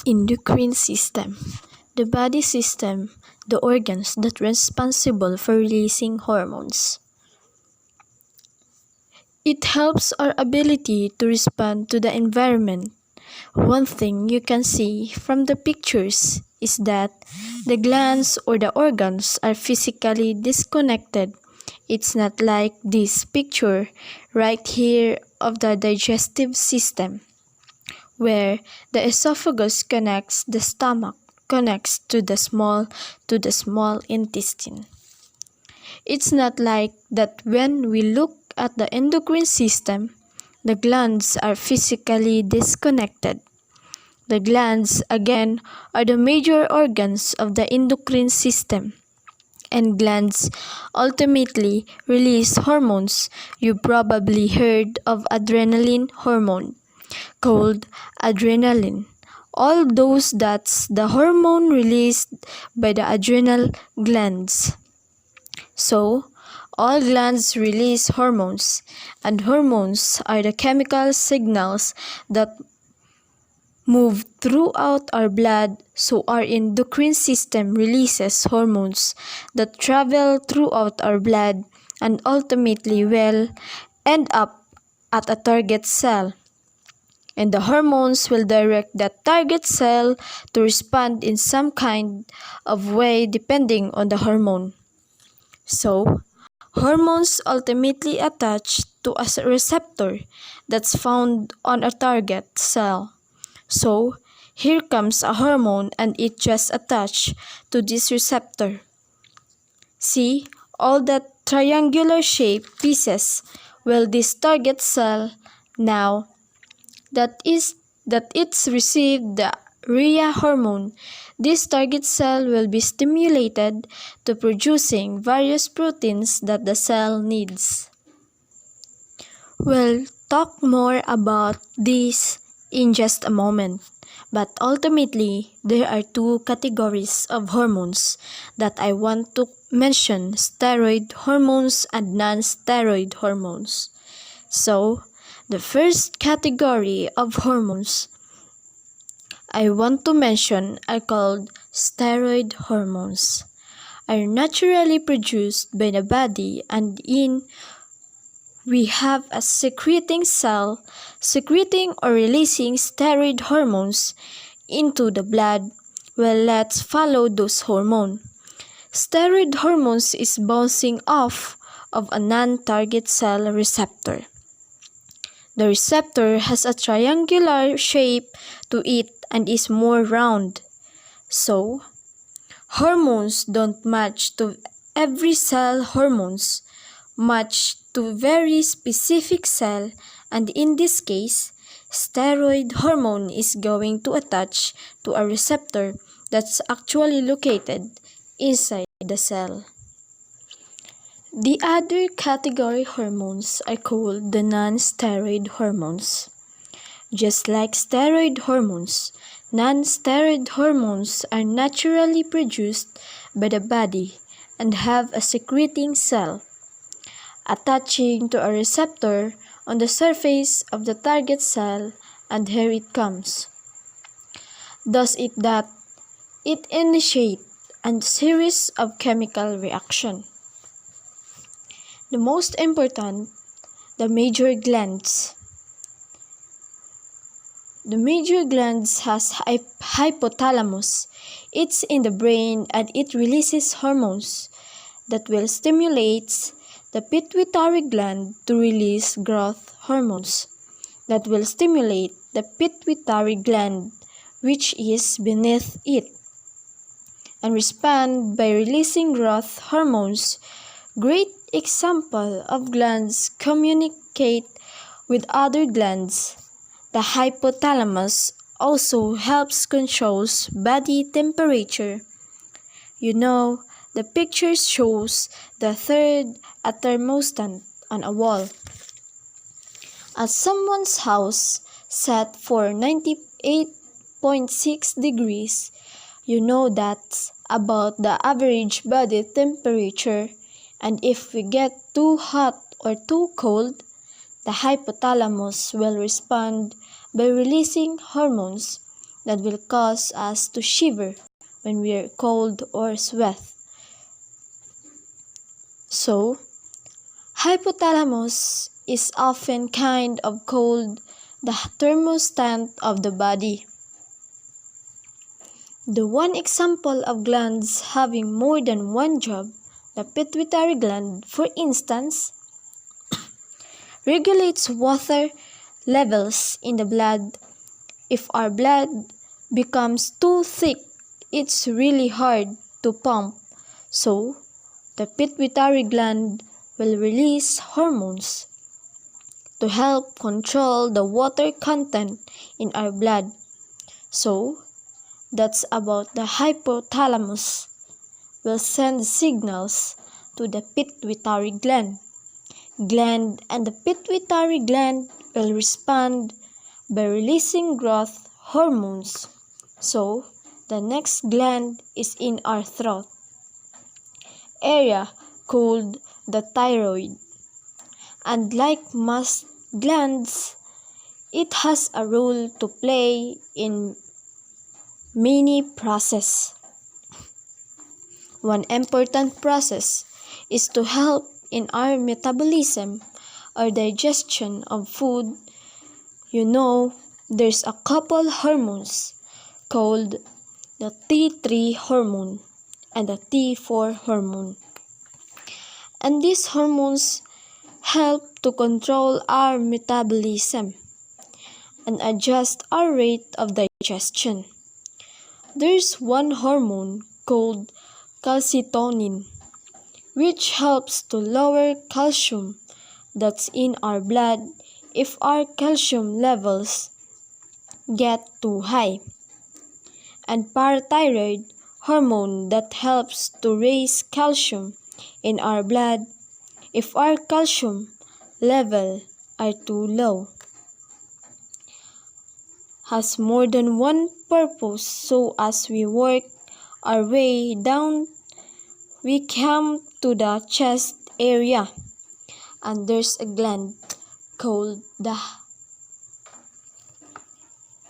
Endocrine system. The body system, the organs that are responsible for releasing hormones. It helps our ability to respond to the environment. One thing you can see from the pictures is that the glands or the organs are physically disconnected. It's not like this picture right here of the digestive system, where the esophagus connects the stomach, connects to the small intestine. It's not like that when we look at the endocrine system, the glands are physically disconnected. The glands, again, are the major organs of the endocrine system, and glands ultimately release hormones. You probably heard of adrenaline hormone, called adrenaline. All those that's the hormone released by the adrenal glands. So, all glands release hormones, and hormones are the chemical signals that move throughout our blood, so our endocrine system releases hormones that travel throughout our blood and ultimately will end up at a target cell. And the hormones will direct that target cell to respond in some kind of way depending on the hormone. So, hormones ultimately attach to a receptor that's found on a target cell. So, here comes a hormone and it just attached to this receptor. See, all that triangular shape pieces, well, this target cell now that it's received the rhea hormone, this target cell will be stimulated to producing various proteins that the cell needs. We'll talk more about this in just a moment, but ultimately there are two categories of hormones that I want to mention: steroid hormones and non-steroid hormones. So, the first category of hormones I want to mention are called steroid hormones. Are naturally produced by the body, and we have a secreting cell secreting or releasing steroid hormones into the blood. Well, let's follow those hormones. Steroid hormones is bouncing off of a non-target cell receptor. The receptor has a triangular shape to it and is more round. So, hormones don't match to every cell. Hormones match to very specific cell, and in this case, steroid hormone is going to attach to a receptor that's actually located inside the cell. The other category hormones are called the non-steroid hormones. Just like steroid hormones, non-steroid hormones are naturally produced by the body and have a secreting cell attaching to a receptor on the surface of the target cell, and here it comes. Does it that it initiates a series of chemical reactions. The most important, the major glands. The major glands has hypothalamus. It's in the brain and it releases hormones that will stimulate the pituitary gland to release growth hormones that will stimulate the pituitary gland, which is beneath it, and respond by releasing growth hormones. Great example of glands communicate with other glands. The hypothalamus also helps controls body temperature. You know, the picture shows the third a thermostat on a wall. At someone's house set for 98.6 degrees, you know that's about the average body temperature. And if we get too hot or too cold, the hypothalamus will respond by releasing hormones that will cause us to shiver when we are cold or sweat. So, hypothalamus is often kind of called the thermostat of the body. The one example of glands having more than one job, the pituitary gland, for instance, regulates water levels in the blood. If our blood becomes too thick, it's really hard to pump. So, the pituitary gland will release hormones to help control the water content in our blood. So, that's about the hypothalamus will send signals to the pituitary gland. And the pituitary gland will respond by releasing growth hormones. So, the next gland is in our throat area called the thyroid. And like most glands, it has a role to play in many processes. One important process is to help in our metabolism or digestion of food. There's a couple hormones called the T3 hormone and the T4 hormone. And these hormones help to control our metabolism and adjust our rate of digestion. There's one hormone called calcitonin, which helps to lower calcium that's in our blood if our calcium levels get too high. And parathyroid hormone that helps to raise calcium in our blood if our calcium level are too low. Has more than one purpose, so as we work our way down, we come to the chest area, and there's a gland called the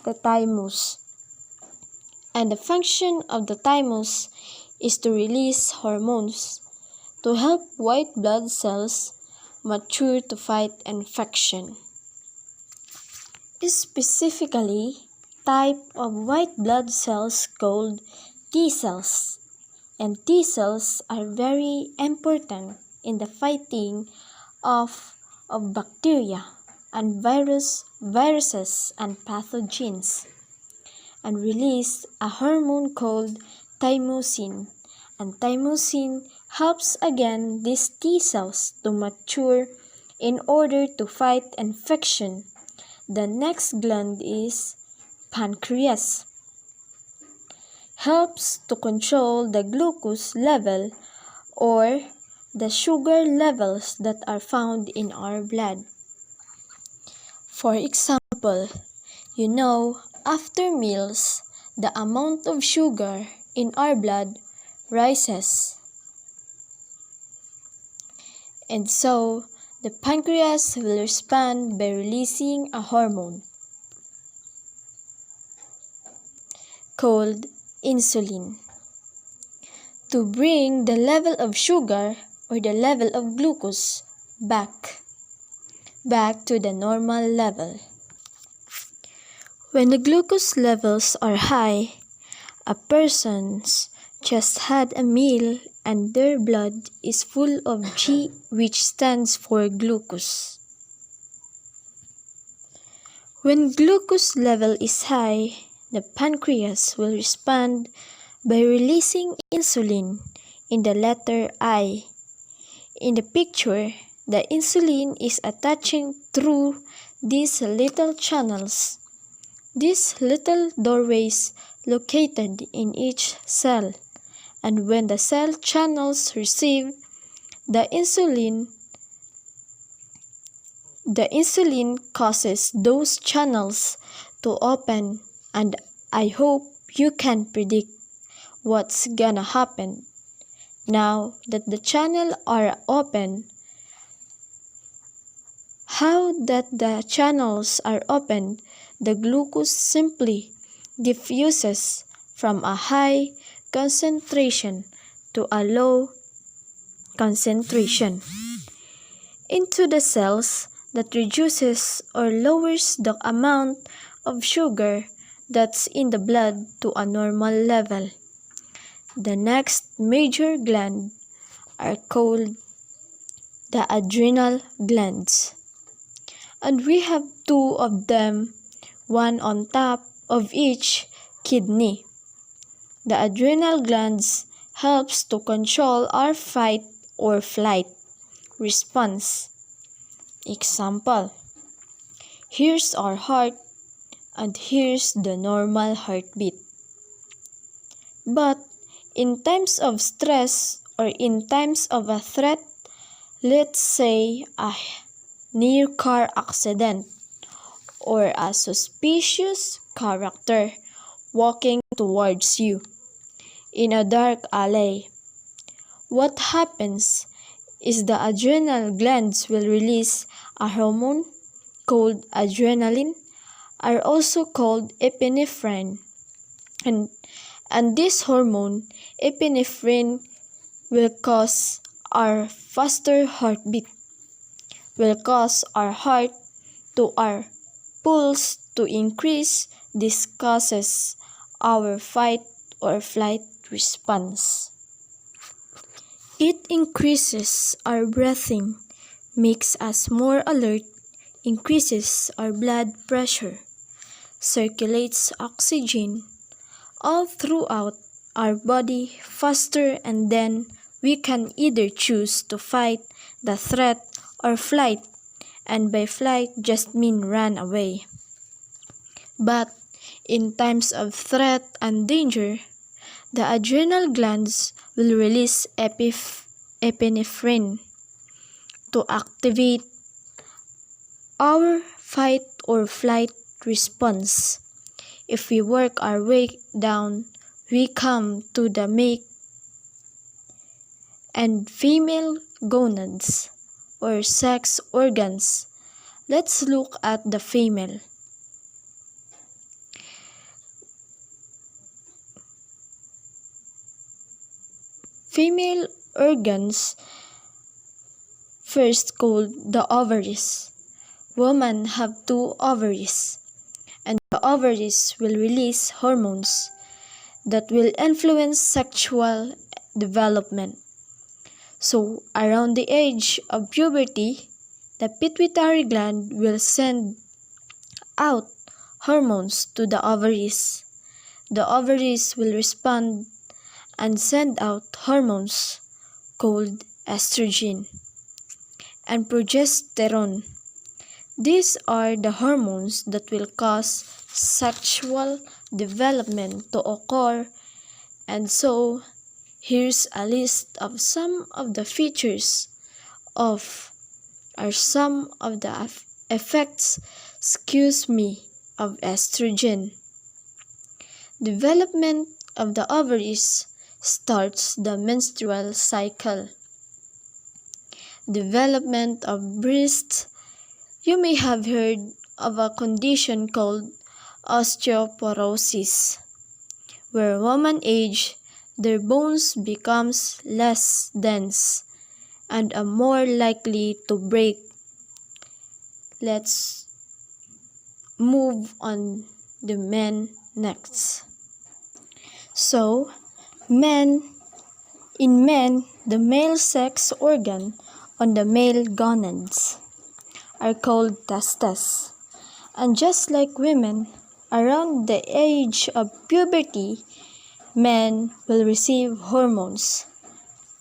thymus. And the function of the thymus is to release hormones to help white blood cells mature to fight infection. Specifically, type of white blood cells called T cells. And T cells are very important in the fighting of bacteria and viruses and pathogens, and release a hormone called thymosin. And thymosin helps again these T cells to mature in order to fight infection. The next gland is pancreas. Helps to control the glucose level or the sugar levels that are found in our blood. For example, after meals, the amount of sugar in our blood rises. And so, the pancreas will respond by releasing a hormone called insulin to bring the level of sugar or the level of glucose back to the normal level. When the glucose levels are high, a person's just had a meal and their blood is full of G, which stands for glucose. When glucose level is high, the pancreas will respond by releasing insulin in the letter I. In the picture, the insulin is attaching through these little channels, these little doorways located in each cell. And when the cell channels receive the insulin causes those channels to open, and I hope you can predict what's gonna happen. Now that the channels are open, how that the channels are opened, the glucose simply diffuses from a high concentration to a low concentration into the cells that reduces or lowers the amount of sugar that's in the blood to a normal level. The next major gland are called the adrenal glands. And we have two of them, one on top of each kidney. The adrenal glands helps to control our fight or flight response. Example, here's our heart and here's the normal heartbeat. But in times of stress or in times of a threat, let's say a near car accident or a suspicious character walking towards you in a dark alley, what happens is the adrenal glands will release a hormone called adrenaline, are also called epinephrine. And this hormone, epinephrine, will cause our faster heartbeat, will cause our heart to our pulse to increase. This causes our fight or flight response. It increases our breathing, makes us more alert, increases our blood pressure, circulates oxygen all throughout our body faster, and then we can either choose to fight the threat or flight, and by flight just mean run away. But in times of threat and danger, the adrenal glands will release epinephrine to activate our fight or flight response. If we work our way down, we come to the male and female gonads or sex organs. Let's look at the female. Female organs, first called the ovaries. Women have two ovaries, and the ovaries will release hormones that will influence sexual development. So, around the age of puberty, the pituitary gland will send out hormones to the ovaries. The ovaries will respond and send out hormones called estrogen and progesterone. These are the hormones that will cause sexual development to occur. And so, here's a list of some of the features of or some of the effects, of estrogen. Development of the ovaries starts the menstrual cycle. Development of breasts. You may have heard of a condition called osteoporosis, where women age, their bones becomes less dense and are more likely to break. Let's move on the men next. So, in men, the male sex organ on the male gonads are called testes. And just like women, around the age of puberty, men will receive hormones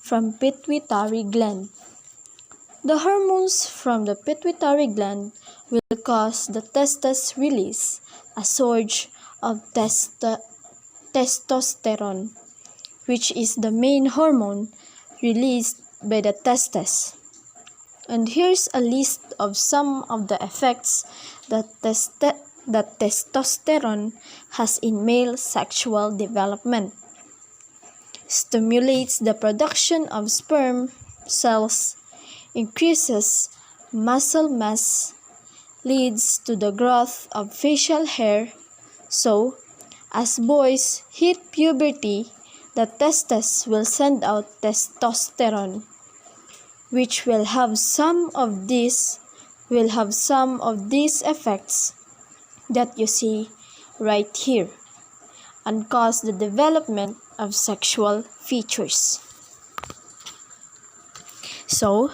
from pituitary gland. The hormones from the pituitary gland will cause the testes release a surge of testosterone, which is the main hormone released by the testes. And here's a list of some of the effects that testosterone has in male sexual development. Stimulates the production of sperm cells, increases muscle mass, leads to the growth of facial hair. So, As boys hit puberty, the testes will send out testosterone, which will have some of these effects that you see right here and cause the development of sexual features. So,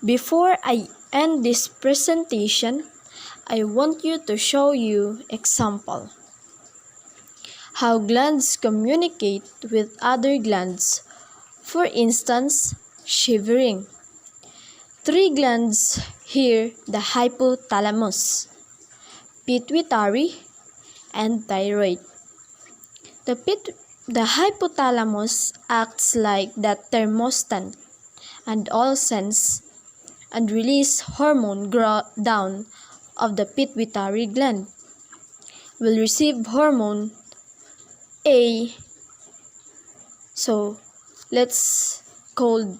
before I end this presentation, I want you to show you example how glands communicate with other glands. For instance, shivering. 3 glands here: the hypothalamus, pituitary, and thyroid. The hypothalamus acts like the thermostat and all sense and release hormone down of the pituitary gland. Will receive hormone A. So let's call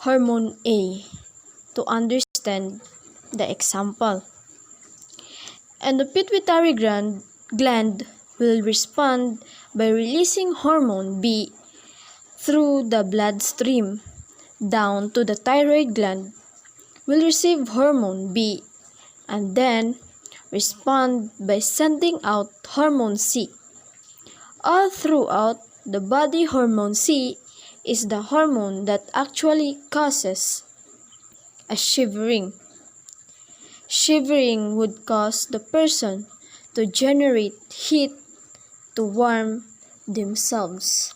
hormone A to understand the example. And the pituitary gland will respond by releasing hormone B through the bloodstream down to the thyroid gland, will receive hormone B and then respond by sending out hormone C. All throughout the body, hormone C is the hormone that actually causes a shivering. Shivering would cause the person to generate heat to warm themselves.